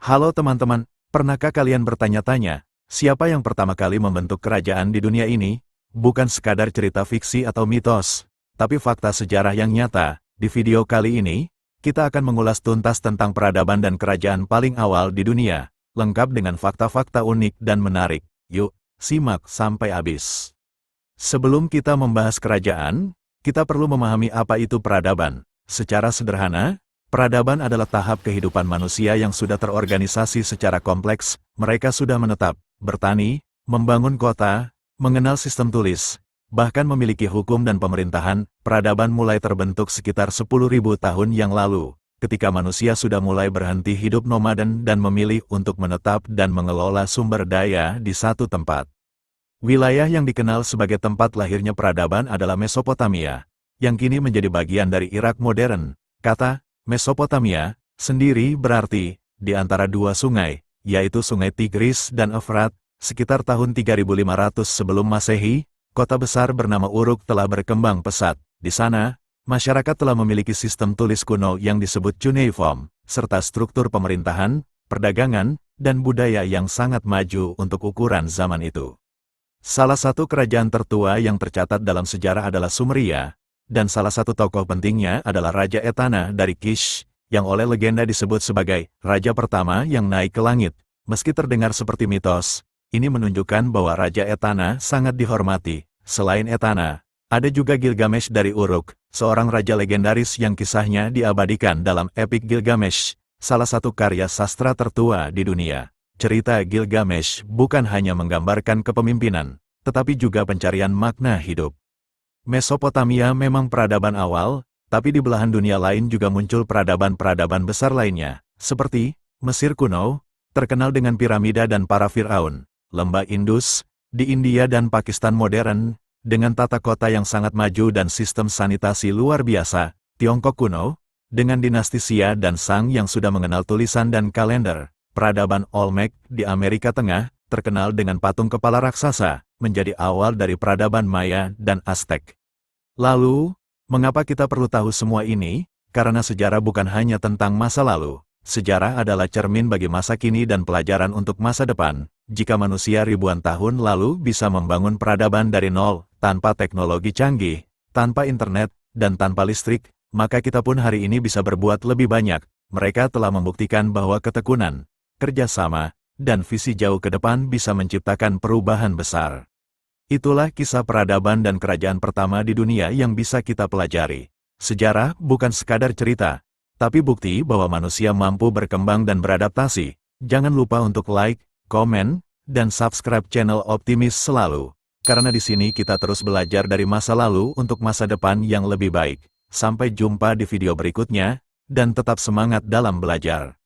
Halo teman-teman, pernahkah kalian bertanya-tanya, siapa yang pertama kali membentuk kerajaan di dunia ini? Bukan sekadar cerita fiksi atau mitos, tapi fakta sejarah yang nyata. Di video kali ini, kita akan mengulas tuntas tentang peradaban dan kerajaan paling awal di dunia, lengkap dengan fakta-fakta unik dan menarik. Yuk, simak sampai habis. Sebelum kita membahas kerajaan, kita perlu memahami apa itu peradaban. Secara sederhana, peradaban adalah tahap kehidupan manusia yang sudah terorganisasi secara kompleks. Mereka sudah menetap, bertani, membangun kota, mengenal sistem tulis, bahkan memiliki hukum dan pemerintahan. Peradaban mulai terbentuk sekitar 10.000 tahun yang lalu, ketika manusia sudah mulai berhenti hidup nomaden dan memilih untuk menetap dan mengelola sumber daya di satu tempat. Wilayah yang dikenal sebagai tempat lahirnya peradaban adalah Mesopotamia, yang kini menjadi bagian dari Irak modern. Kata Mesopotamia sendiri berarti di antara dua sungai, yaitu Sungai Tigris dan Efrat. Sekitar tahun 3500 sebelum Masehi, kota besar bernama Uruk telah berkembang pesat. Di sana, masyarakat telah memiliki sistem tulis kuno yang disebut cuneiform, serta struktur pemerintahan, perdagangan, dan budaya yang sangat maju untuk ukuran zaman itu. Salah satu kerajaan tertua yang tercatat dalam sejarah adalah Sumeria, dan salah satu tokoh pentingnya adalah Raja Etana dari Kish, yang oleh legenda disebut sebagai raja pertama yang naik ke langit. Meski terdengar seperti mitos, ini menunjukkan bahwa Raja Etana sangat dihormati. Selain Etana, ada juga Gilgamesh dari Uruk, seorang raja legendaris yang kisahnya diabadikan dalam epik Gilgamesh, salah satu karya sastra tertua di dunia. Cerita Gilgamesh bukan hanya menggambarkan kepemimpinan, tetapi juga pencarian makna hidup. Mesopotamia memang peradaban awal, tapi di belahan dunia lain juga muncul peradaban-peradaban besar lainnya, seperti Mesir kuno, terkenal dengan piramida dan para Firaun, Lembah Indus, di India dan Pakistan modern, dengan tata kota yang sangat maju dan sistem sanitasi luar biasa, Tiongkok kuno, dengan dinasti Xia dan Shang yang sudah mengenal tulisan dan kalender, peradaban Olmec di Amerika Tengah, terkenal dengan patung kepala raksasa, menjadi awal dari peradaban Maya dan Aztec. Lalu, mengapa kita perlu tahu semua ini? Karena sejarah bukan hanya tentang masa lalu. Sejarah adalah cermin bagi masa kini dan pelajaran untuk masa depan. Jika manusia ribuan tahun lalu bisa membangun peradaban dari nol, tanpa teknologi canggih, tanpa internet, dan tanpa listrik, maka kita pun hari ini bisa berbuat lebih banyak. Mereka telah membuktikan bahwa ketekunan, kerjasama, dan visi jauh ke depan bisa menciptakan perubahan besar. Itulah kisah peradaban dan kerajaan pertama di dunia yang bisa kita pelajari. Sejarah bukan sekadar cerita, tapi bukti bahwa manusia mampu berkembang dan beradaptasi. Jangan lupa untuk like, komen, dan subscribe channel Optimis selalu. Karena di sini kita terus belajar dari masa lalu untuk masa depan yang lebih baik. Sampai jumpa di video berikutnya, dan tetap semangat dalam belajar.